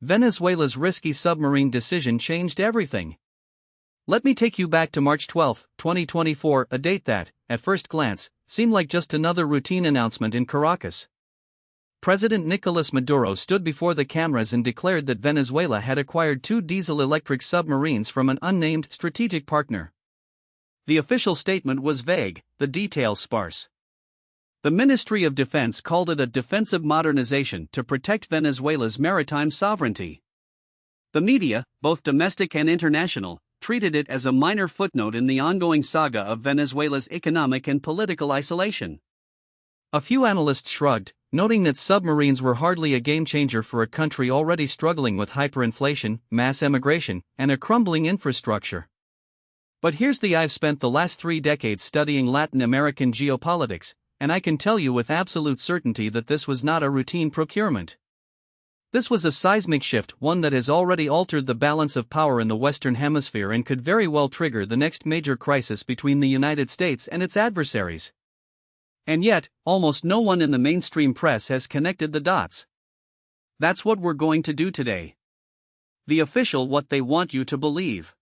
Venezuela's risky submarine decision changed everything. Let me take you back to March 12, 2024, a date that, at first glance, seemed like just another routine announcement in Caracas. President Nicolas Maduro stood before the cameras and declared that Venezuela had acquired 2 diesel-electric submarines from an unnamed strategic partner. The official statement was vague, the details sparse. The Ministry of Defense called it a defensive modernization to protect Venezuela's maritime sovereignty. The media, both domestic and international, treated it as a minor footnote in the ongoing saga of Venezuela's economic and political isolation. A few analysts shrugged, noting that submarines were hardly a game-changer for a country already struggling with hyperinflation, mass emigration, and a crumbling infrastructure. But I've spent the last 3 decades studying Latin American geopolitics, and I can tell you with absolute certainty that this was not a routine procurement. This was a seismic shift, one that has already altered the balance of power in the Western Hemisphere and could very well trigger the next major crisis between the United States and its adversaries. And yet, almost no one in the mainstream press has connected the dots. That's what we're going to do today. The official what they want you to believe.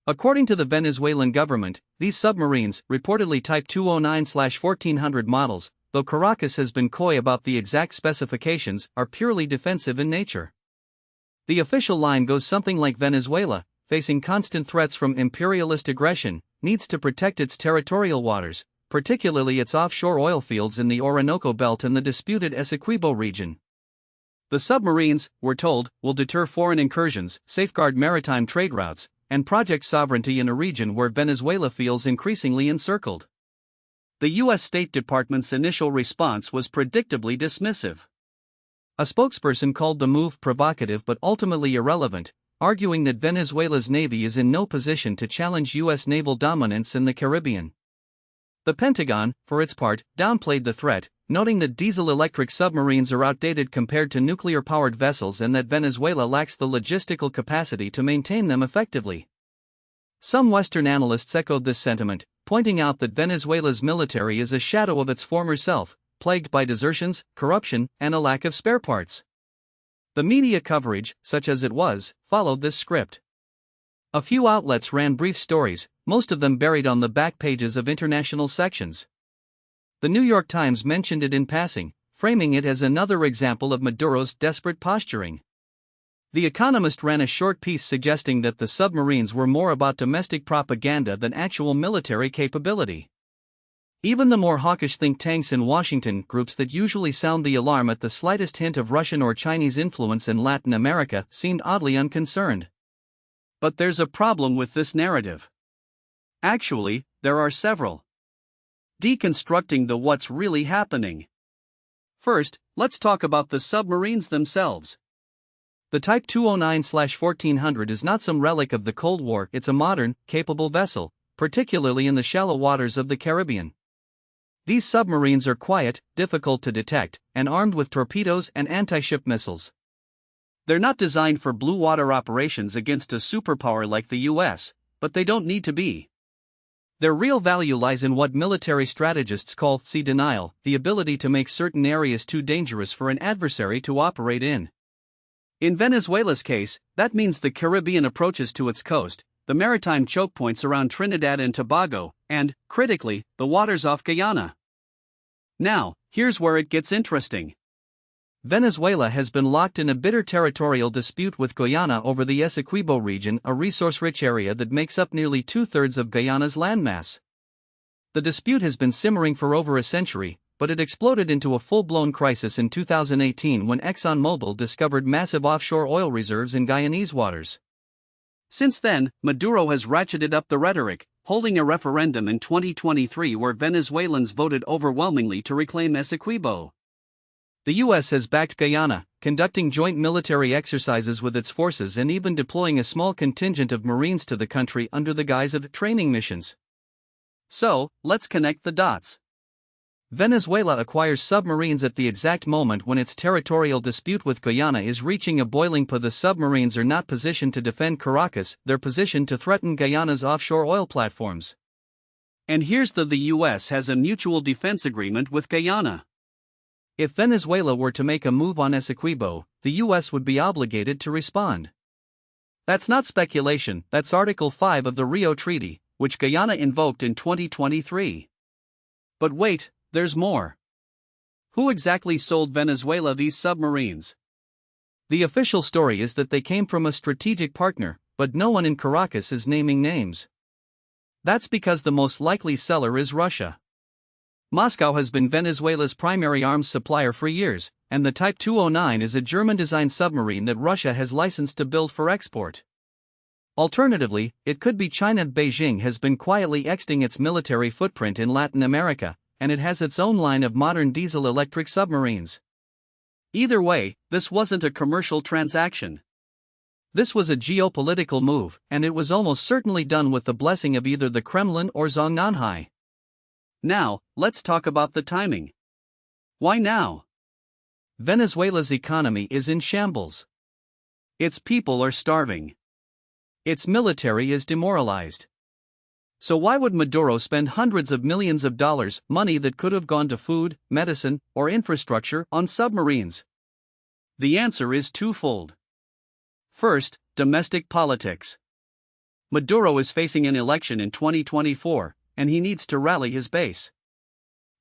According to the Venezuelan government, these submarines, reportedly Type 209/1400 models, though Caracas has been coy about the exact specifications, are purely defensive in nature. The official line goes something like Venezuela, facing constant threats from imperialist aggression, needs to protect its territorial waters, particularly its offshore oil fields in the Orinoco Belt and the disputed Essequibo region. The submarines, we're told, will deter foreign incursions, safeguard maritime trade routes, and project sovereignty in a region where Venezuela feels increasingly encircled. The U.S. State Department's initial response was predictably dismissive. A spokesperson called the move provocative but ultimately irrelevant, arguing that Venezuela's Navy is in no position to challenge U.S. naval dominance in the Caribbean. The Pentagon, for its part, downplayed the threat, noting that diesel-electric submarines are outdated compared to nuclear-powered vessels and that Venezuela lacks the logistical capacity to maintain them effectively. Some Western analysts echoed this sentiment, pointing out that Venezuela's military is a shadow of its former self, plagued by desertions, corruption, and a lack of spare parts. The media coverage, such as it was, followed this script. A few outlets ran brief stories, most of them buried on the back pages of international sections. The New York Times mentioned it in passing, framing it as another example of Maduro's desperate posturing. The Economist ran a short piece suggesting that the submarines were more about domestic propaganda than actual military capability. Even the more hawkish think tanks in Washington, groups that usually sound the alarm at the slightest hint of Russian or Chinese influence in Latin America, seemed oddly unconcerned. But there's a problem with this narrative. Actually, there are several. Deconstructing the what's really happening. First, let's talk about the submarines themselves. The Type 209/1400 is not some relic of the Cold War, it's a modern, capable vessel, particularly in the shallow waters of the Caribbean. These submarines are quiet, difficult to detect, and armed with torpedoes and anti-ship missiles. They're not designed for blue water operations against a superpower like the US, but they don't need to be. Their real value lies in what military strategists call sea denial, the ability to make certain areas too dangerous for an adversary to operate in. In Venezuela's case, that means the Caribbean approaches to its coast, the maritime choke points around Trinidad and Tobago, and, critically, the waters off Guyana. Now, here's where it gets interesting. Venezuela has been locked in a bitter territorial dispute with Guyana over the Essequibo region, a resource-rich area that makes up nearly 2/3 of Guyana's landmass. The dispute has been simmering for over a century, but it exploded into a full-blown crisis in 2018 when ExxonMobil discovered massive offshore oil reserves in Guyanese waters. Since then, Maduro has ratcheted up the rhetoric, holding a referendum in 2023 where Venezuelans voted overwhelmingly to reclaim Essequibo. The U.S. has backed Guyana, conducting joint military exercises with its forces and even deploying a small contingent of Marines to the country under the guise of training missions. So, let's connect the dots. Venezuela acquires submarines at the exact moment when its territorial dispute with Guyana is reaching a boiling point. The submarines are not positioned to defend Caracas, they're positioned to threaten Guyana's offshore oil platforms. And here's the U.S. has a mutual defense agreement with Guyana. If Venezuela were to make a move on Essequibo, the US would be obligated to respond. That's not speculation, that's Article 5 of the Rio Treaty, which Guyana invoked in 2023. But wait, there's more. Who exactly sold Venezuela these submarines? The official story is that they came from a strategic partner, but no one in Caracas is naming names. That's because the most likely seller is Russia. Moscow has been Venezuela's primary arms supplier for years, and the Type 209 is a German-designed submarine that Russia has licensed to build for export. Alternatively, it could be China. Beijing has been quietly extending its military footprint in Latin America, and it has its own line of modern diesel-electric submarines. Either way, this wasn't a commercial transaction. This was a geopolitical move, and it was almost certainly done with the blessing of either the Kremlin or Zhang Nanhai. Now, let's talk about the timing. Why now? Venezuela's economy is in shambles. Its people are starving. Its military is demoralized. So why would Maduro spend hundreds of millions of dollars, money that could have gone to food, medicine, or infrastructure, on submarines? The answer is twofold. First, domestic politics. Maduro is facing an election in 2024, and he needs to rally his base.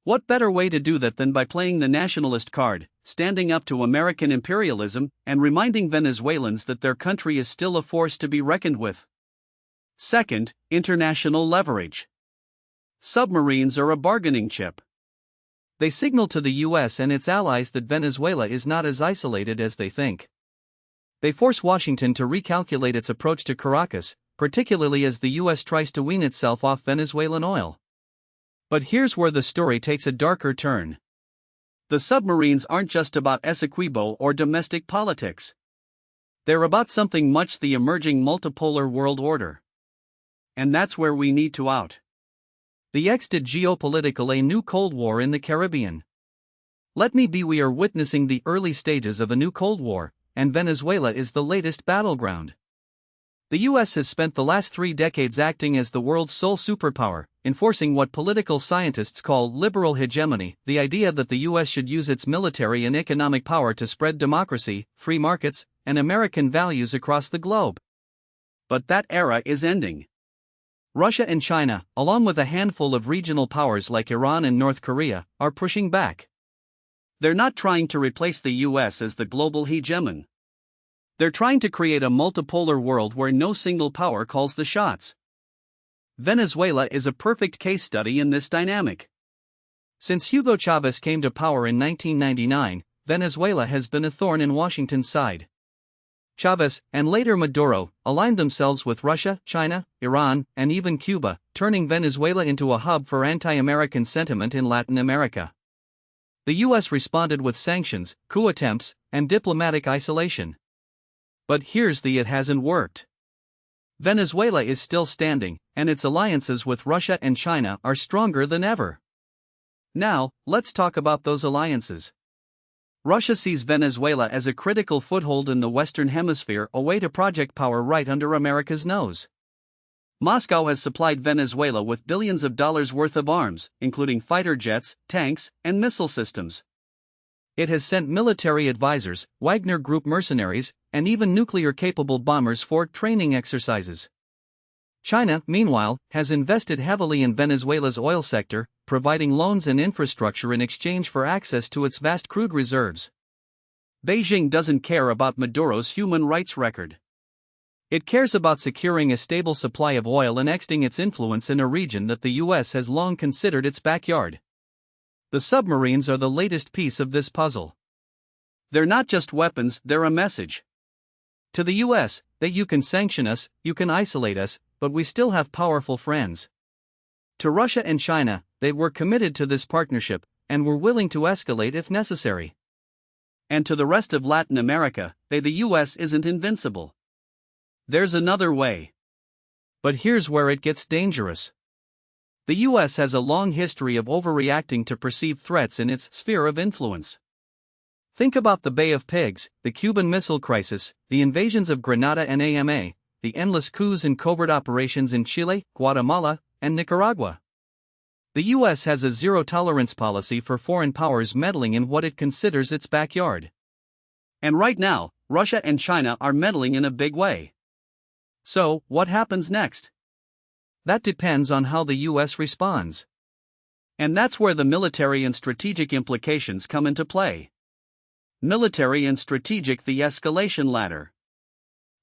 What better way to do that than by playing the nationalist card, standing up to American imperialism, and reminding Venezuelans that their country is still a force to be reckoned with? Second, international leverage. Submarines are a bargaining chip. They signal to the US and its allies that Venezuela is not as isolated as they think. They force Washington to recalculate its approach to Caracas, particularly as the US tries to wean itself off Venezuelan oil. But here's where the story takes a darker turn. The submarines aren't just about Essequibo or domestic politics. They're about something much: the emerging multipolar world order. And that's where we need to out. The extant geopolitical a new Cold War in the Caribbean. Let me be, we are witnessing the early stages of a new Cold War, and Venezuela is the latest battleground. The US has spent the last 3 decades acting as the world's sole superpower, enforcing what political scientists call liberal hegemony, the idea that the US should use its military and economic power to spread democracy, free markets, and American values across the globe. But that era is ending. Russia and China, along with a handful of regional powers like Iran and North Korea, are pushing back. They're not trying to replace the US as the global hegemon. They're trying to create a multipolar world where no single power calls the shots. Venezuela is a perfect case study in this dynamic. Since Hugo Chavez came to power in 1999, Venezuela has been a thorn in Washington's side. Chavez, and later Maduro, aligned themselves with Russia, China, Iran, and even Cuba, turning Venezuela into a hub for anti-American sentiment in Latin America. The US responded with sanctions, coup attempts, and diplomatic isolation. But here's the: it hasn't worked. Venezuela is still standing, and its alliances with Russia and China are stronger than ever. Now, let's talk about those alliances. Russia sees Venezuela as a critical foothold in the Western Hemisphere, a way to project power right under America's nose. Moscow has supplied Venezuela with billions of dollars worth of arms, including fighter jets, tanks, and missile systems. It has sent military advisors, Wagner Group mercenaries, and even nuclear-capable bombers for training exercises. China, meanwhile, has invested heavily in Venezuela's oil sector, providing loans and infrastructure in exchange for access to its vast crude reserves. Beijing doesn't care about Maduro's human rights record. It cares about securing a stable supply of oil and extending its influence in a region that the US has long considered its backyard. The submarines are the latest piece of this puzzle. They're not just weapons, they're a message. To the US, that you can sanction us, you can isolate us, but we still have powerful friends. To Russia and China, they were committed to this partnership, and were willing to escalate if necessary. And to the rest of Latin America, the US isn't invincible. There's another way. But here's where it gets dangerous. The US has a long history of overreacting to perceived threats in its sphere of influence. Think about the Bay of Pigs, the Cuban Missile Crisis, the invasions of Grenada and AMA, the endless coups and covert operations in Chile, Guatemala, and Nicaragua. The US has a zero-tolerance policy for foreign powers meddling in what it considers its backyard. And right now, Russia and China are meddling in a big way. So, what happens next? That depends on how the US responds. And that's where the military and strategic implications come into play. Military and strategic, the escalation ladder.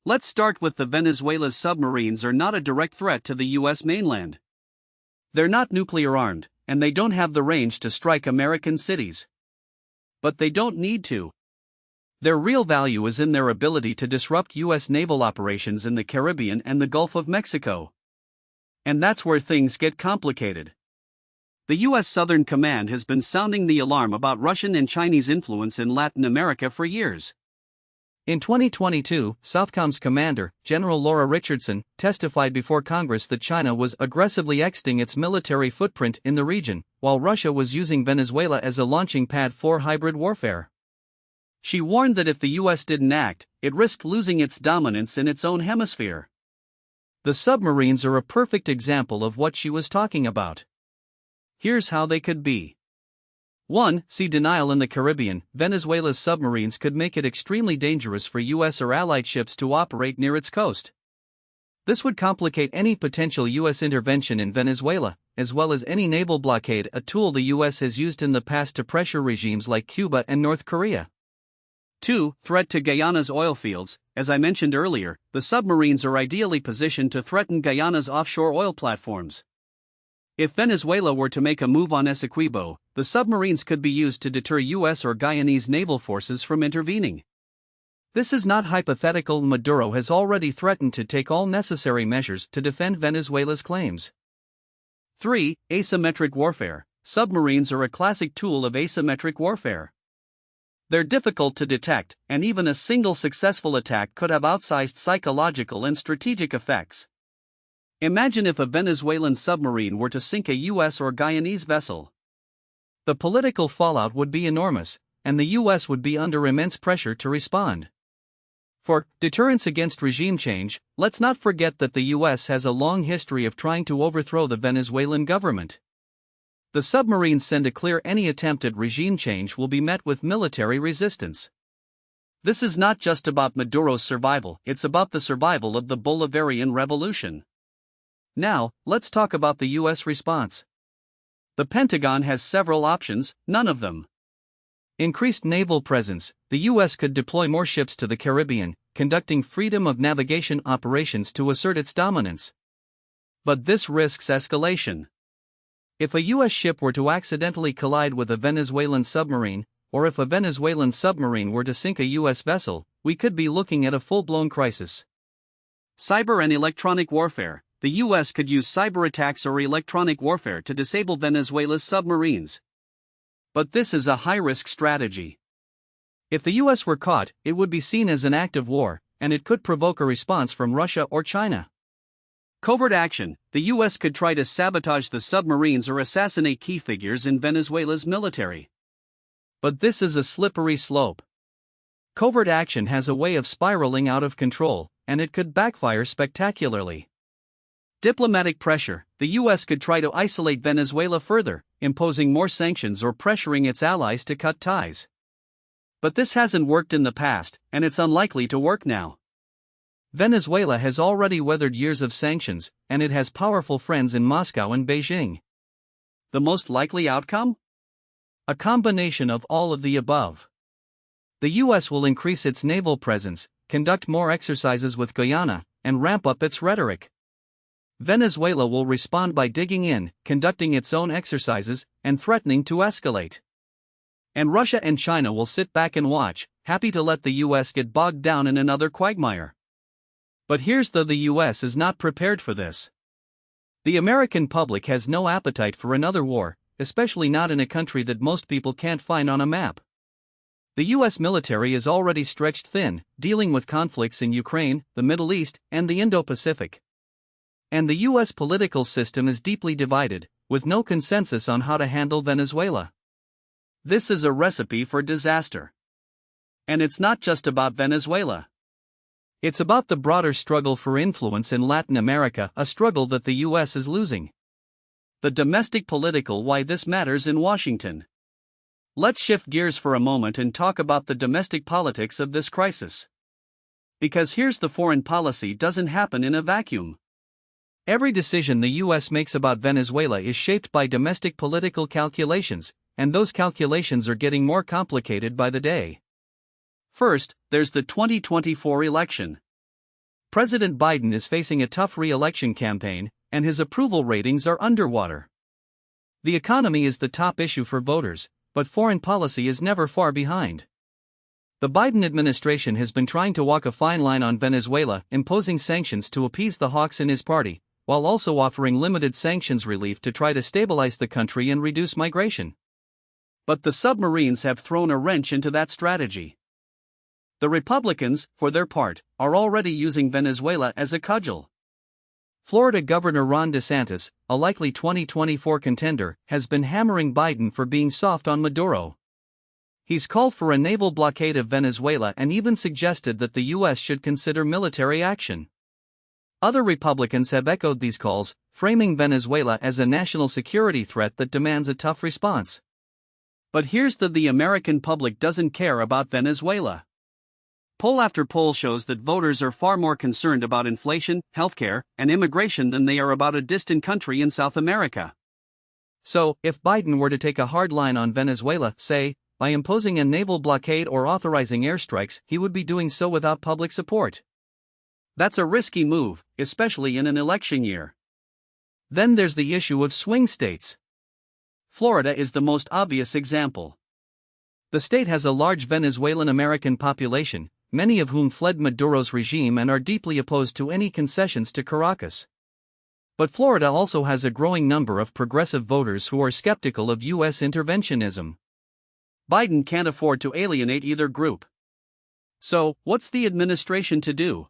Let's start with the Venezuela's submarines are not a direct threat to the US mainland. They're not nuclear armed, and they don't have the range to strike American cities. But they don't need to. Their real value is in their ability to disrupt US naval operations in the Caribbean and the Gulf of Mexico. And that's where things get complicated. The US Southern Command has been sounding the alarm about Russian and Chinese influence in Latin America for years. In 2022, Southcom's commander, General Laura Richardson, testified before Congress that China was aggressively extending its military footprint in the region, while Russia was using Venezuela as a launching pad for hybrid warfare. She warned that if the US didn't act, it risked losing its dominance in its own hemisphere. The submarines are a perfect example of what she was talking about. Here's how they could be. 1. Sea denial in the Caribbean. Venezuela's submarines could make it extremely dangerous for US or allied ships to operate near its coast. This would complicate any potential US intervention in Venezuela, as well as any naval blockade, a tool the US has used in the past to pressure regimes like Cuba and North Korea. 2. Threat to Guyana's oil fields. As I mentioned earlier, the submarines are ideally positioned to threaten Guyana's offshore oil platforms. If Venezuela were to make a move on Essequibo, the submarines could be used to deter US or Guyanese naval forces from intervening. This is not hypothetical. Maduro has already threatened to take all necessary measures to defend Venezuela's claims. 3. Asymmetric warfare. Submarines are a classic tool of asymmetric warfare. They're difficult to detect, and even a single successful attack could have outsized psychological and strategic effects. Imagine if a Venezuelan submarine were to sink a US or Guyanese vessel. The political fallout would be enormous, and the US would be under immense pressure to respond. For deterrence against regime change, let's not forget that the US has a long history of trying to overthrow the Venezuelan government. The submarines send a clear any attempt at regime change will be met with military resistance. This is not just about Maduro's survival, it's about the survival of the Bolivarian Revolution. Now, let's talk about the US response. The Pentagon has several options, none of them. Increased naval presence. The US could deploy more ships to the Caribbean, conducting freedom of navigation operations to assert its dominance. But this risks escalation. If a US ship were to accidentally collide with a Venezuelan submarine, or if a Venezuelan submarine were to sink a US vessel, we could be looking at a full-blown crisis. Cyber and electronic warfare. The US could use cyber attacks or electronic warfare to disable Venezuela's submarines. But this is a high-risk strategy. If the US were caught, it would be seen as an act of war, and it could provoke a response from Russia or China. Covert action. The US could try to sabotage the submarines or assassinate key figures in Venezuela's military. But this is a slippery slope. Covert action has a way of spiraling out of control, and it could backfire spectacularly. Diplomatic pressure. The US could try to isolate Venezuela further, imposing more sanctions or pressuring its allies to cut ties. But this hasn't worked in the past, and it's unlikely to work now. Venezuela has already weathered years of sanctions, and it has powerful friends in Moscow and Beijing. The most likely outcome? A combination of all of the above. The US will increase its naval presence, conduct more exercises with Guyana, and ramp up its rhetoric. Venezuela will respond by digging in, conducting its own exercises, and threatening to escalate. And Russia and China will sit back and watch, happy to let the US get bogged down in another quagmire. But here's the US is not prepared for this. The American public has no appetite for another war, especially not in a country that most people can't find on a map. The US military is already stretched thin, dealing with conflicts in Ukraine, the Middle East, and the Indo-Pacific. And the US political system is deeply divided, with no consensus on how to handle Venezuela. This is a recipe for disaster. And it's not just about Venezuela. It's about the broader struggle for influence in Latin America, a struggle that the US is losing. The domestic political why this matters in Washington. Let's shift gears for a moment and talk about the domestic politics of this crisis. Because here's the foreign policy doesn't happen in a vacuum. Every decision the US makes about Venezuela is shaped by domestic political calculations, and those calculations are getting more complicated by the day. First, there's the 2024 election. President Biden is facing a tough re-election campaign, and his approval ratings are underwater. The economy is the top issue for voters, but foreign policy is never far behind. The Biden administration has been trying to walk a fine line on Venezuela, imposing sanctions to appease the hawks in his party, while also offering limited sanctions relief to try to stabilize the country and reduce migration. But the submarines have thrown a wrench into that strategy. The Republicans, for their part, are already using Venezuela as a cudgel. Florida Governor Ron DeSantis, a likely 2024 contender, has been hammering Biden for being soft on Maduro. He's called for a naval blockade of Venezuela and even suggested that the U.S. should consider military action. Other Republicans have echoed these calls, framing Venezuela as a national security threat that demands a tough response. But here's the American public doesn't care about Venezuela. Poll after poll shows that voters are far more concerned about inflation, healthcare, and immigration than they are about a distant country in South America. So, if Biden were to take a hard line on Venezuela, say, by imposing a naval blockade or authorizing airstrikes, he would be doing so without public support. That's a risky move, especially in an election year. Then there's the issue of swing states. Florida is the most obvious example. The state has a large Venezuelan American population, many of whom fled Maduro's regime and are deeply opposed to any concessions to Caracas. But Florida also has a growing number of progressive voters who are skeptical of U.S. interventionism. Biden can't afford to alienate either group. So, what's the administration to do?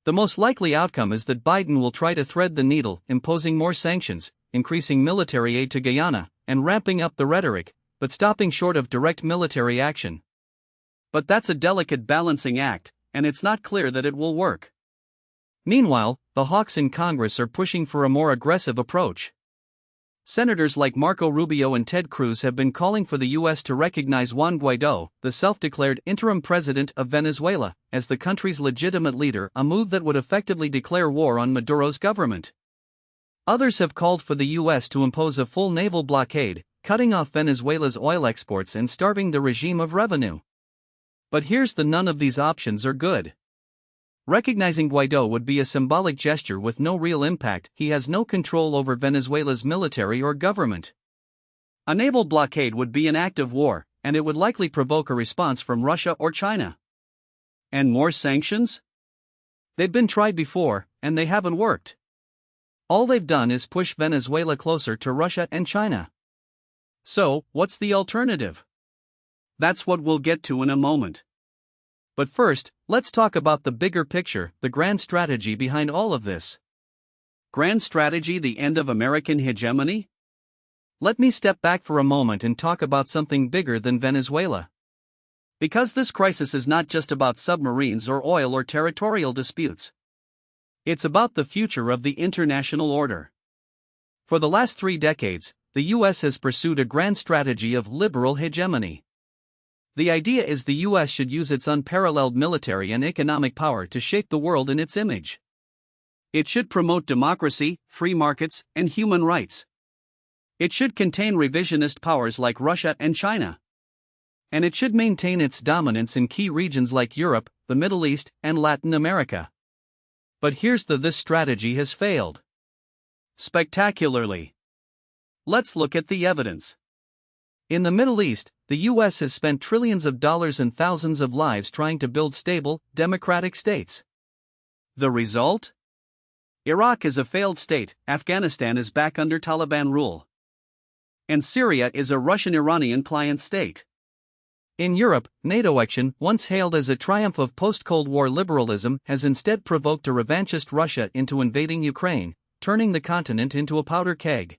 The most likely outcome is that Biden will try to thread the needle, imposing more sanctions, increasing military aid to Guyana, and ramping up the rhetoric, but stopping short of direct military action. But that's a delicate balancing act, and it's not clear that it will work. Meanwhile, the hawks in Congress are pushing for a more aggressive approach. Senators like Marco Rubio and Ted Cruz have been calling for the U.S. to recognize Juan Guaidó, the self-declared interim president of Venezuela, as the country's legitimate leader, a move that would effectively declare war on Maduro's government. Others have called for the U.S. to impose a full naval blockade, cutting off Venezuela's oil exports and starving the regime of revenue. But here's none of these options are good. Recognizing Guaidó would be a symbolic gesture with no real impact. He has no control over Venezuela's military or government. A naval blockade would be an act of war, and it would likely provoke a response from Russia or China. And more sanctions? They've been tried before, and they haven't worked. All they've done is push Venezuela closer to Russia and China. So, what's the alternative? That's what we'll get to in a moment. But first, let's talk about the bigger picture, the grand strategy behind all of this. Grand strategy: the end of American hegemony? Let me step back for a moment and talk about something bigger than Venezuela. Because this crisis is not just about submarines or oil or territorial disputes. It's about the future of the international order. For the last 3 decades, the U.S. has pursued a grand strategy of liberal hegemony. The idea is the U.S. should use its unparalleled military and economic power to shape the world in its image. It should promote democracy, free markets, and human rights. It should contain revisionist powers like Russia and China. And it should maintain its dominance in key regions like Europe, the Middle East, and Latin America. But here's this strategy has failed. Spectacularly. Let's look at the evidence. In the Middle East, the U.S. has spent trillions of dollars and thousands of lives trying to build stable, democratic states. The result? Iraq is a failed state, Afghanistan is back under Taliban rule. And Syria is a Russian-Iranian client state. In Europe, NATO action, once hailed as a triumph of post-Cold War liberalism, has instead provoked a revanchist Russia into invading Ukraine, turning the continent into a powder keg.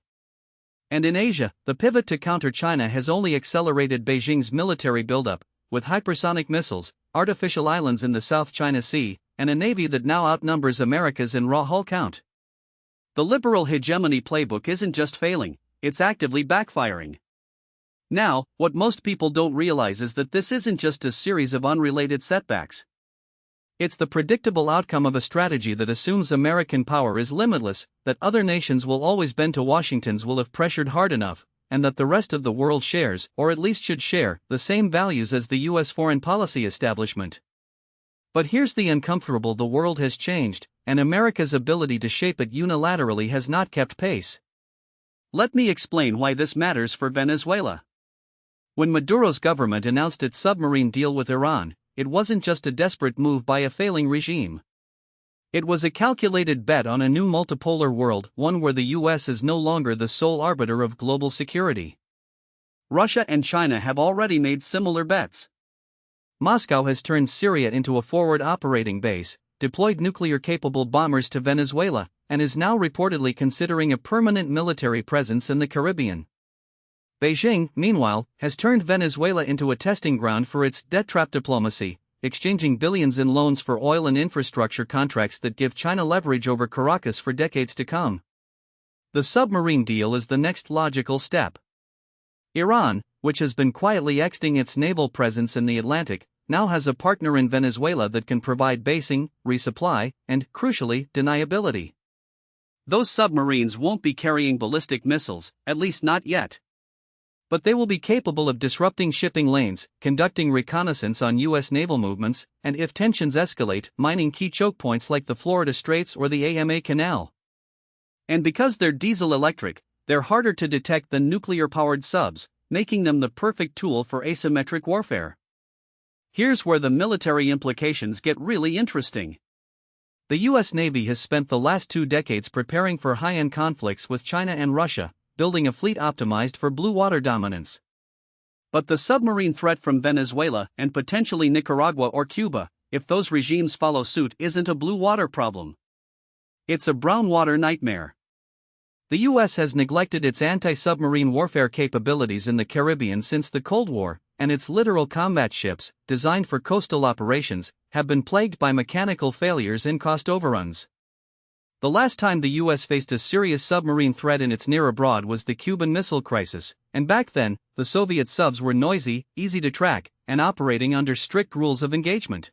And in Asia, the pivot to counter China has only accelerated Beijing's military buildup, with hypersonic missiles, artificial islands in the South China Sea, and a navy that now outnumbers America's in raw hull count. The liberal hegemony playbook isn't just failing, it's actively backfiring. Now, what most people don't realize is that this isn't just a series of unrelated setbacks. It's the predictable outcome of a strategy that assumes American power is limitless, that other nations will always bend to Washington's will if pressured hard enough, and that the rest of the world shares, or at least should share, the same values as the U.S. foreign policy establishment. But here's the uncomfortable: the world has changed, and America's ability to shape it unilaterally has not kept pace. Let me explain why this matters for Venezuela. When Maduro's government announced its submarine deal with Iran, it wasn't just a desperate move by a failing regime. It was a calculated bet on a new multipolar world, one where the US is no longer the sole arbiter of global security. Russia and China have already made similar bets. Moscow has turned Syria into a forward operating base, deployed nuclear-capable bombers to Venezuela, and is now reportedly considering a permanent military presence in the Caribbean. Beijing, meanwhile, has turned Venezuela into a testing ground for its debt-trap diplomacy, exchanging billions in loans for oil and infrastructure contracts that give China leverage over Caracas for decades to come. The submarine deal is the next logical step. Iran, which has been quietly extending its naval presence in the Atlantic, now has a partner in Venezuela that can provide basing, resupply, and, crucially, deniability. Those submarines won't be carrying ballistic missiles, at least not yet. But they will be capable of disrupting shipping lanes, conducting reconnaissance on U.S. naval movements, and if tensions escalate, mining key choke points like the Florida Straits or the AMA Canal. And because they're diesel-electric, they're harder to detect than nuclear-powered subs, making them the perfect tool for asymmetric warfare. Here's where the military implications get really interesting. The U.S. Navy has spent the last 2 decades preparing for high-end conflicts with China and Russia, building a fleet optimized for blue water dominance. But the submarine threat from Venezuela and potentially Nicaragua or Cuba, if those regimes follow suit, isn't a blue water problem. It's a brown water nightmare. The U.S. has neglected its anti-submarine warfare capabilities in the Caribbean since the Cold War, and its littoral combat ships, designed for coastal operations, have been plagued by mechanical failures and cost overruns. The last time the U.S. faced a serious submarine threat in its near abroad was the Cuban Missile Crisis, and back then, the Soviet subs were noisy, easy to track, and operating under strict rules of engagement.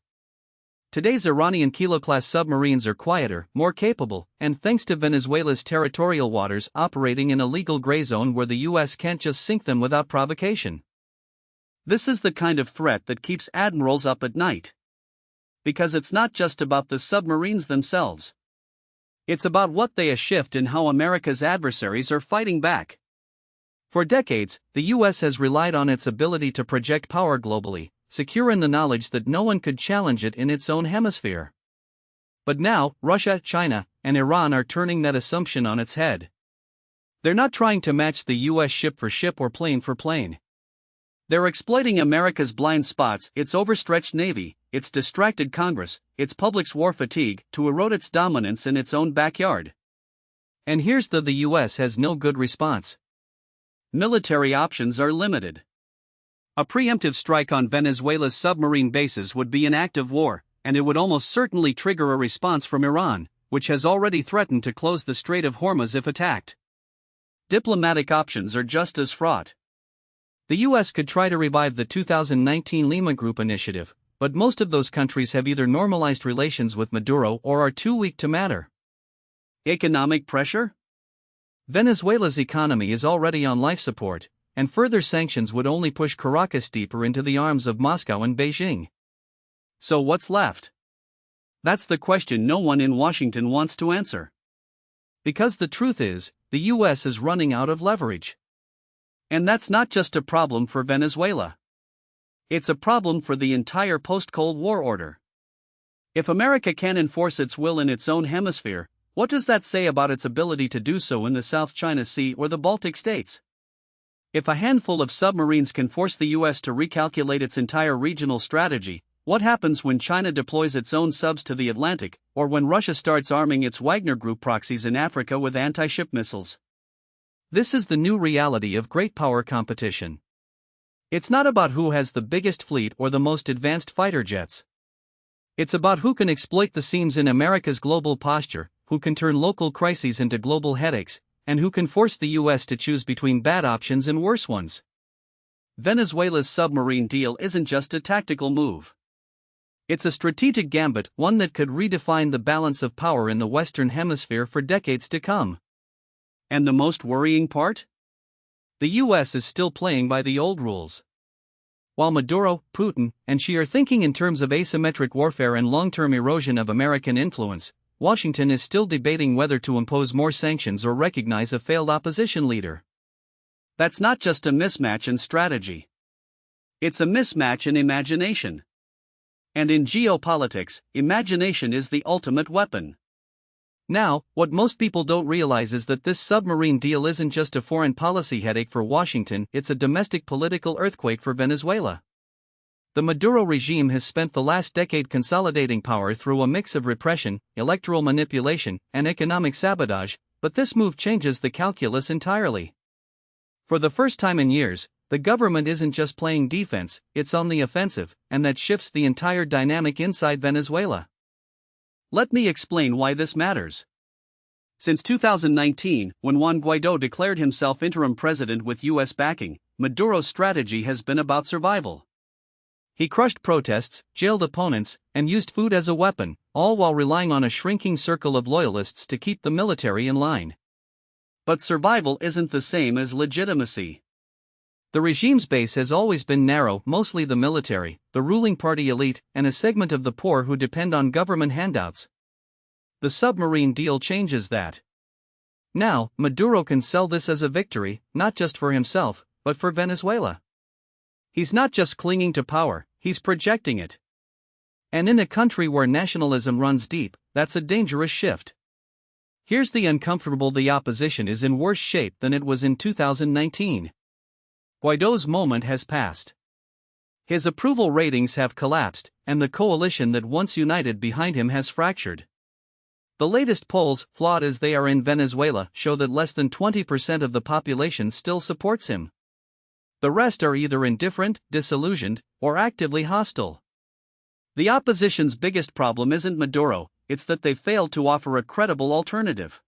Today's Iranian Kilo-class submarines are quieter, more capable, and thanks to Venezuela's territorial waters, operating in a legal gray zone where the U.S. can't just sink them without provocation. This is the kind of threat that keeps admirals up at night. Because it's not just about the submarines themselves. It's about what they shift and how America's adversaries are fighting back. For decades, the U.S. has relied on its ability to project power globally, secure in the knowledge that no one could challenge it in its own hemisphere. But now, Russia, China, and Iran are turning that assumption on its head. They're not trying to match the U.S. ship for ship or plane for plane. They're exploiting America's blind spots, its overstretched navy, its distracted Congress, its public's war fatigue, to erode its dominance in its own backyard. And here's the U.S. has no good response. Military options are limited. A preemptive strike on Venezuela's submarine bases would be an act of war, and it would almost certainly trigger a response from Iran, which has already threatened to close the Strait of Hormuz if attacked. Diplomatic options are just as fraught. The U.S. could try to revive the 2019 Lima Group initiative, but most of those countries have either normalized relations with Maduro or are too weak to matter. Economic pressure? Venezuela's economy is already on life support, and further sanctions would only push Caracas deeper into the arms of Moscow and Beijing. So what's left? That's the question no one in Washington wants to answer. Because the truth is, the U.S. is running out of leverage. And that's not just a problem for Venezuela. It's a problem for the entire post-Cold War order. If America can't enforce its will in its own hemisphere, what does that say about its ability to do so in the South China Sea or the Baltic states? If a handful of submarines can force the U.S. to recalculate its entire regional strategy, what happens when China deploys its own subs to the Atlantic, or when Russia starts arming its Wagner Group proxies in Africa with anti-ship missiles? This is the new reality of great power competition. It's not about who has the biggest fleet or the most advanced fighter jets. It's about who can exploit the seams in America's global posture, who can turn local crises into global headaches, and who can force the U.S. to choose between bad options and worse ones. Venezuela's submarine deal isn't just a tactical move. It's a strategic gambit, one that could redefine the balance of power in the Western Hemisphere for decades to come. And the most worrying part? The US is still playing by the old rules. While Maduro, Putin, and Xi are thinking in terms of asymmetric warfare and long-term erosion of American influence, Washington is still debating whether to impose more sanctions or recognize a failed opposition leader. That's not just a mismatch in strategy. It's a mismatch in imagination. And in geopolitics, imagination is the ultimate weapon. Now, what most people don't realize is that this submarine deal isn't just a foreign policy headache for Washington, it's a domestic political earthquake for Venezuela. The Maduro regime has spent the last decade consolidating power through a mix of repression, electoral manipulation, and economic sabotage, but this move changes the calculus entirely. For the first time in years, the government isn't just playing defense, it's on the offensive, and that shifts the entire dynamic inside Venezuela. Let me explain why this matters. Since 2019, when Juan Guaidó declared himself interim president with U.S. backing, Maduro's strategy has been about survival. He crushed protests, jailed opponents, and used food as a weapon, all while relying on a shrinking circle of loyalists to keep the military in line. But survival isn't the same as legitimacy. The regime's base has always been narrow, mostly the military, the ruling party elite, and a segment of the poor who depend on government handouts. The submarine deal changes that. Now, Maduro can sell this as a victory, not just for himself, but for Venezuela. He's not just clinging to power, he's projecting it. And in a country where nationalism runs deep, that's a dangerous shift. Here's the uncomfortable: the opposition is in worse shape than it was in 2019. Guaidó's moment has passed. His approval ratings have collapsed, and the coalition that once united behind him has fractured. The latest polls, flawed as they are in Venezuela, show that less than 20% of the population still supports him. The rest are either indifferent, disillusioned, or actively hostile. The opposition's biggest problem isn't Maduro, it's that they've failed to offer a credible alternative.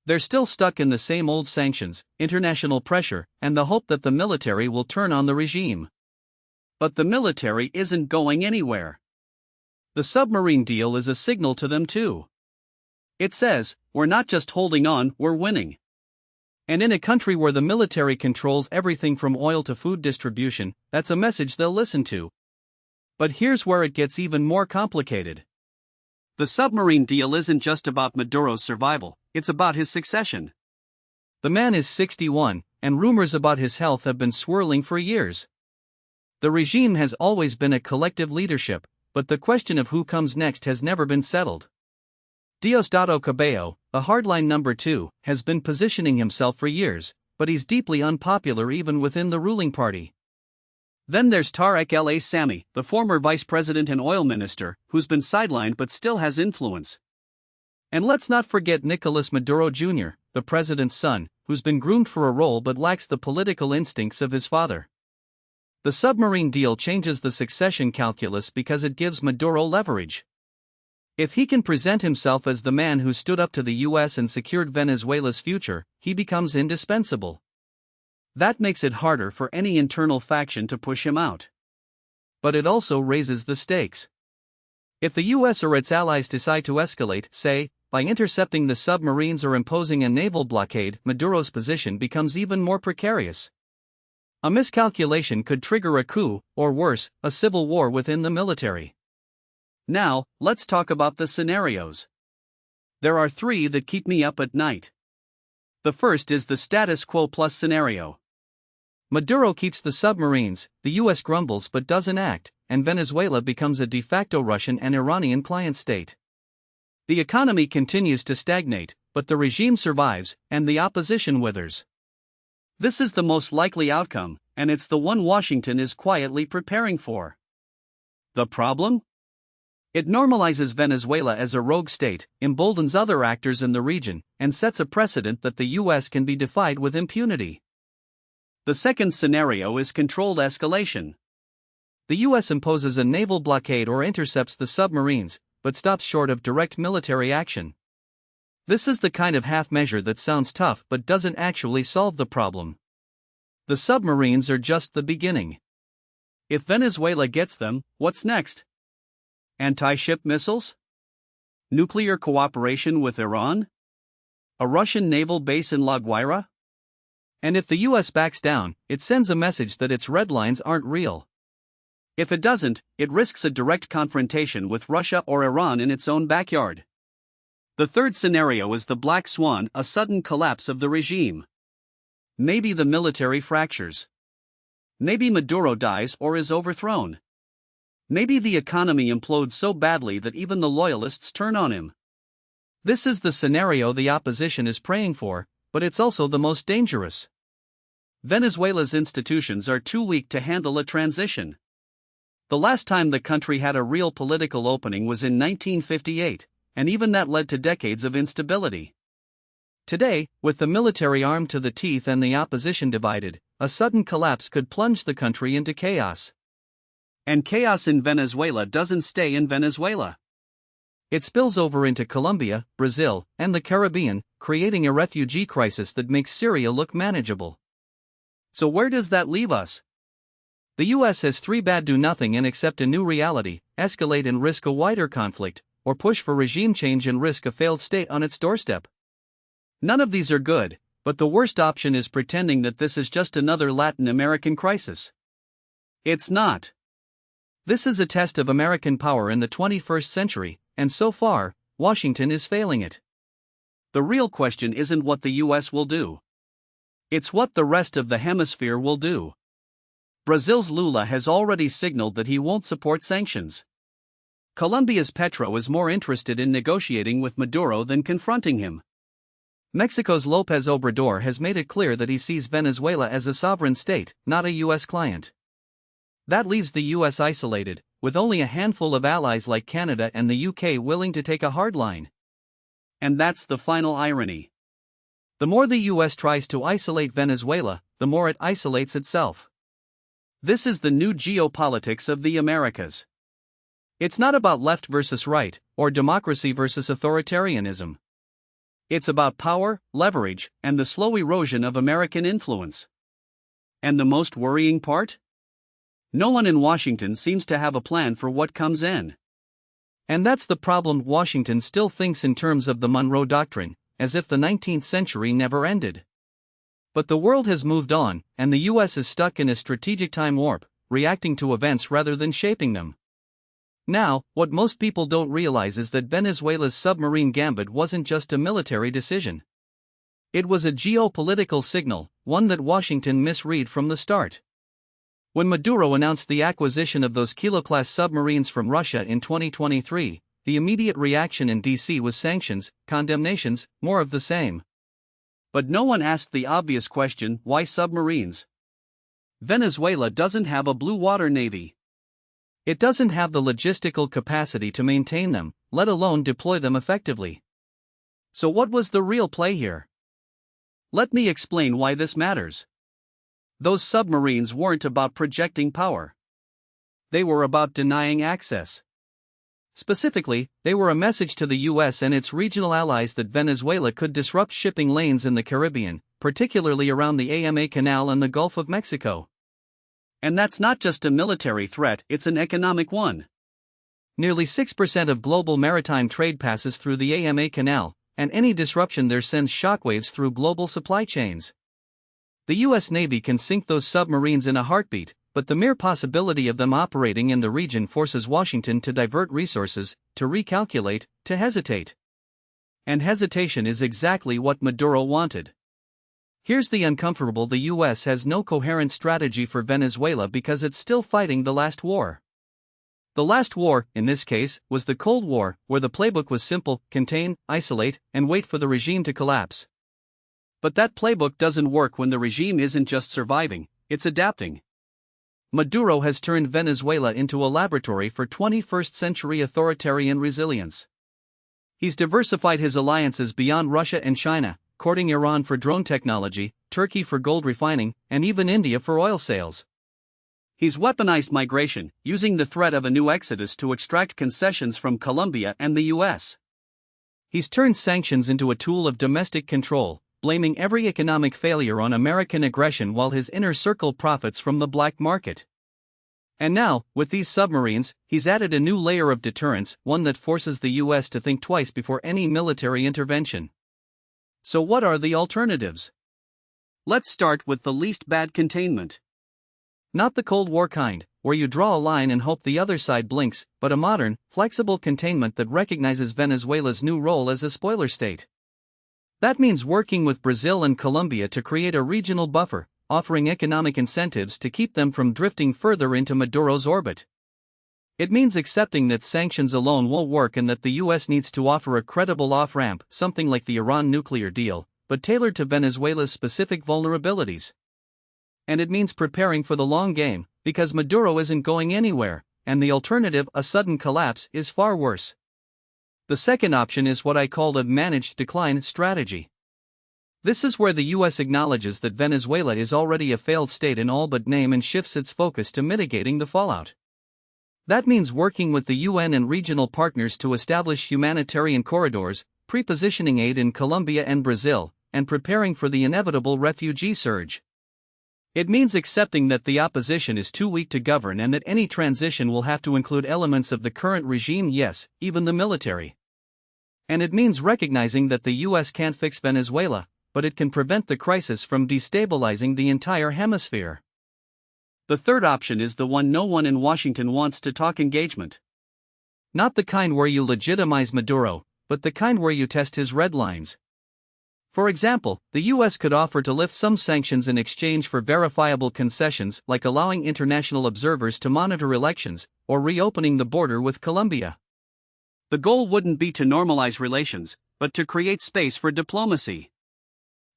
They're still stuck in the same old sanctions, international pressure, and the hope that the military will turn on the regime. But the military isn't going anywhere. The submarine deal is a signal to them too. It says, we're not just holding on, we're winning. And in a country where the military controls everything from oil to food distribution, that's a message they'll listen to. But here's where it gets even more complicated. The submarine deal isn't just about Maduro's survival, it's about his succession. The man is 61, and rumors about his health have been swirling for years. The regime has always been a collective leadership, but the question of who comes next has never been settled. Diosdado Cabello, a hardline number 2, has been positioning himself for years, but he's deeply unpopular even within the ruling party. Then there's Tarek El Sami, the former vice president and oil minister, who's been sidelined but still has influence. And let's not forget Nicolas Maduro Jr., the president's son, who's been groomed for a role but lacks the political instincts of his father. The submarine deal changes the succession calculus because it gives Maduro leverage. If he can present himself as the man who stood up to the US and secured Venezuela's future, he becomes indispensable. That makes it harder for any internal faction to push him out. But it also raises the stakes. If the US or its allies decide to escalate, say, by intercepting the submarines or imposing a naval blockade, Maduro's position becomes even more precarious. A miscalculation could trigger a coup, or worse, a civil war within the military. Now, let's talk about the scenarios. There are 3 that keep me up at night. The first is the status quo plus scenario. Maduro keeps the submarines, the US grumbles but doesn't act, and Venezuela becomes a de facto Russian and Iranian client state. The economy continues to stagnate, but the regime survives, and the opposition withers. This is the most likely outcome, and it's the one Washington is quietly preparing for. The problem? It normalizes Venezuela as a rogue state, emboldens other actors in the region, and sets a precedent that the US can be defied with impunity. The second scenario is controlled escalation. The US imposes a naval blockade or intercepts the submarines, but stops short of direct military action. This is the kind of half measure that sounds tough but doesn't actually solve the problem. The submarines are just the beginning. If Venezuela gets them, what's next? Anti-ship missiles? Nuclear cooperation with Iran? A Russian naval base in La Guaira? And if the US backs down, it sends a message that its red lines aren't real. If it doesn't, it risks a direct confrontation with Russia or Iran in its own backyard. The third scenario is the black swan, a sudden collapse of the regime. Maybe the military fractures. Maybe Maduro dies or is overthrown. Maybe the economy implodes so badly that even the loyalists turn on him. This is the scenario the opposition is praying for, but it's also the most dangerous. Venezuela's institutions are too weak to handle a transition. The last time the country had a real political opening was in 1958, and even that led to decades of instability. Today, with the military armed to the teeth and the opposition divided, a sudden collapse could plunge the country into chaos. And chaos in Venezuela doesn't stay in Venezuela. It spills over into Colombia, Brazil, and the Caribbean, creating a refugee crisis that makes Syria look manageable. So where does that leave us? The US has three bad: do nothing and accept a new reality, escalate and risk a wider conflict, or push for regime change and risk a failed state on its doorstep. None of these are good, but the worst option is pretending that this is just another Latin American crisis. It's not. This is a test of American power in the 21st century, and so far, Washington is failing it. The real question isn't what the US will do. It's what the rest of the hemisphere will do. Brazil's Lula has already signaled that he won't support sanctions. Colombia's Petro is more interested in negotiating with Maduro than confronting him. Mexico's López Obrador has made it clear that he sees Venezuela as a sovereign state, not a US client. That leaves the US isolated, with only a handful of allies like Canada and the UK willing to take a hard line. And that's the final irony. The more the US tries to isolate Venezuela, the more it isolates itself. This is the new geopolitics of the Americas. It's not about left versus right, or democracy versus authoritarianism. It's about power, leverage, and the slow erosion of American influence. And the most worrying part? No one in Washington seems to have a plan for what comes in. And that's the problem. Washington still thinks in terms of the Monroe Doctrine, as if the 19th century never ended. But the world has moved on, and the US is stuck in a strategic time warp, reacting to events rather than shaping them. Now, what most people don't realize is that Venezuela's submarine gambit wasn't just a military decision. It was a geopolitical signal, one that Washington misread from the start. When Maduro announced the acquisition of those Kilo-class submarines from Russia in 2023, the immediate reaction in DC was sanctions, condemnations, more of the same. But no one asked the obvious question: why submarines? Venezuela doesn't have a blue water navy. It doesn't have the logistical capacity to maintain them, let alone deploy them effectively. So what was the real play here? Let me explain why this matters. Those submarines weren't about projecting power. They were about denying access. Specifically, they were a message to the US and its regional allies that Venezuela could disrupt shipping lanes in the Caribbean, particularly around the AMA Canal and the Gulf of Mexico. And that's not just a military threat, it's an economic one. Nearly 6% of global maritime trade passes through the AMA Canal, and any disruption there sends shockwaves through global supply chains. The US Navy can sink those submarines in a heartbeat, but the mere possibility of them operating in the region forces Washington to divert resources, to recalculate, to hesitate. And hesitation is exactly what Maduro wanted. Here's the uncomfortable: the US has no coherent strategy for Venezuela because it's still fighting the last war. The last war, in this case, was the Cold War, where the playbook was simple: contain, isolate, and wait for the regime to collapse. But that playbook doesn't work when the regime isn't just surviving, it's adapting. Maduro has turned Venezuela into a laboratory for 21st century authoritarian resilience. He's diversified his alliances beyond Russia and China, courting Iran for drone technology, Turkey for gold refining, and even India for oil sales. He's weaponized migration, using the threat of a new exodus to extract concessions from Colombia and the US. He's turned sanctions into a tool of domestic control, blaming every economic failure on American aggression while his inner circle profits from the black market. And now, with these submarines, he's added a new layer of deterrence, one that forces the US to think twice before any military intervention. So what are the alternatives? Let's start with the least bad containment. Not the Cold War kind, where you draw a line and hope the other side blinks, but a modern, flexible containment that recognizes Venezuela's new role as a spoiler state. That means working with Brazil and Colombia to create a regional buffer, offering economic incentives to keep them from drifting further into Maduro's orbit. It means accepting that sanctions alone won't work and that the US needs to offer a credible off-ramp, something like the Iran nuclear deal, but tailored to Venezuela's specific vulnerabilities. And it means preparing for the long game, because Maduro isn't going anywhere, and the alternative, a sudden collapse, is far worse. The second option is what I call the managed decline strategy. This is where the US acknowledges that Venezuela is already a failed state in all but name and shifts its focus to mitigating the fallout. That means working with the UN and regional partners to establish humanitarian corridors, pre-positioning aid in Colombia and Brazil, and preparing for the inevitable refugee surge. It means accepting that the opposition is too weak to govern and that any transition will have to include elements of the current regime, yes, even the military. And it means recognizing that the US can't fix Venezuela, but it can prevent the crisis from destabilizing the entire hemisphere. The third option is the one no one in Washington wants to talk: engagement. Not the kind where you legitimize Maduro, but the kind where you test his red lines. For example, the US could offer to lift some sanctions in exchange for verifiable concessions, like allowing international observers to monitor elections, or reopening the border with Colombia. The goal wouldn't be to normalize relations, but to create space for diplomacy.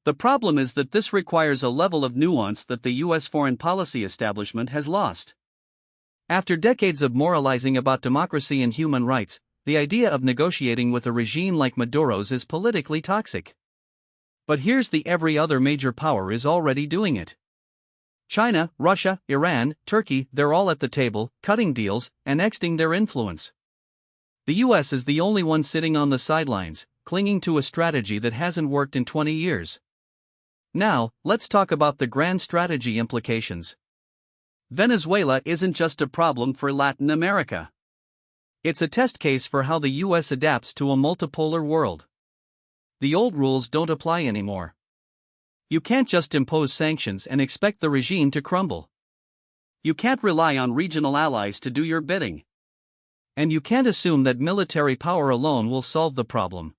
The problem is that this requires a level of nuance that the US foreign policy establishment has lost. After decades of moralizing about democracy and human rights, the idea of negotiating with a regime like Maduro's is politically toxic. But here's the: every other major power is already doing it. China, Russia, Iran, Turkey, they're all at the table, cutting deals, annexing their influence. The US is the only one sitting on the sidelines, clinging to a strategy that hasn't worked in 20 years. Now, let's talk about the grand strategy implications. Venezuela isn't just a problem for Latin America. It's a test case for how the US adapts to a multipolar world. The old rules don't apply anymore. You can't just impose sanctions and expect the regime to crumble. You can't rely on regional allies to do your bidding. And you can't assume that military power alone will solve the problem.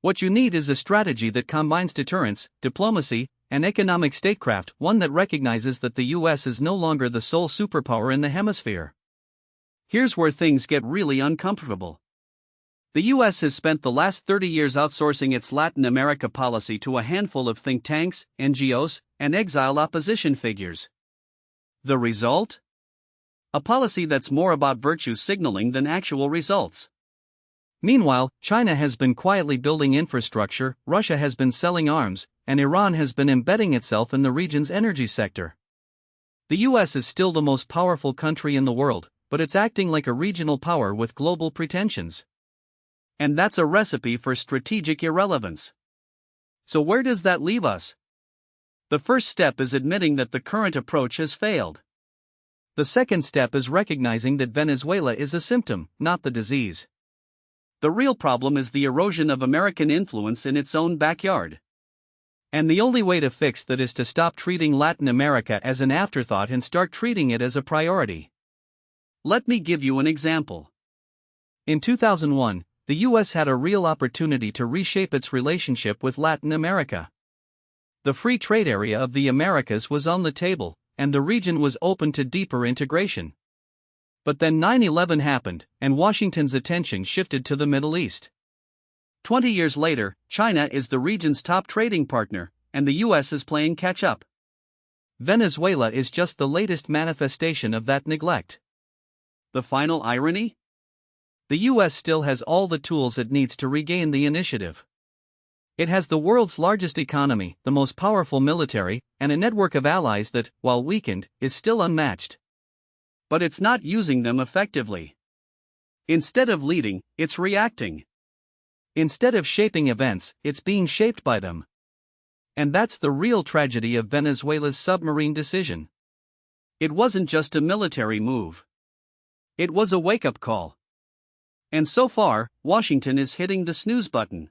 What you need is a strategy that combines deterrence, diplomacy, and economic statecraft, one that recognizes that the US is no longer the sole superpower in the hemisphere. Here's where things get really uncomfortable. The US has spent the last 30 years outsourcing its Latin America policy to a handful of think tanks, NGOs, and exiled opposition figures. The result? A policy that's more about virtue signaling than actual results. Meanwhile, China has been quietly building infrastructure, Russia has been selling arms, and Iran has been embedding itself in the region's energy sector. The US is still the most powerful country in the world, but it's acting like a regional power with global pretensions. And that's a recipe for strategic irrelevance. So where does that leave us? The first step is admitting that the current approach has failed. The second step is recognizing that Venezuela is a symptom, not the disease. The real problem is the erosion of American influence in its own backyard. And the only way to fix that is to stop treating Latin America as an afterthought and start treating it as a priority. Let me give you an example. In 2001, the US had a real opportunity to reshape its relationship with Latin America. The free trade area of the Americas was on the table, and the region was open to deeper integration. But then 9/11 happened, and Washington's attention shifted to the Middle East. 20 years later, China is the region's top trading partner, and the US is playing catch-up. Venezuela is just the latest manifestation of that neglect. The final irony? The US still has all the tools it needs to regain the initiative. It has the world's largest economy, the most powerful military, and a network of allies that, while weakened, is still unmatched. But it's not using them effectively. Instead of leading, it's reacting. Instead of shaping events, it's being shaped by them. And that's the real tragedy of Venezuela's submarine decision. It wasn't just a military move. It was a wake-up call. And so far, Washington is hitting the snooze button.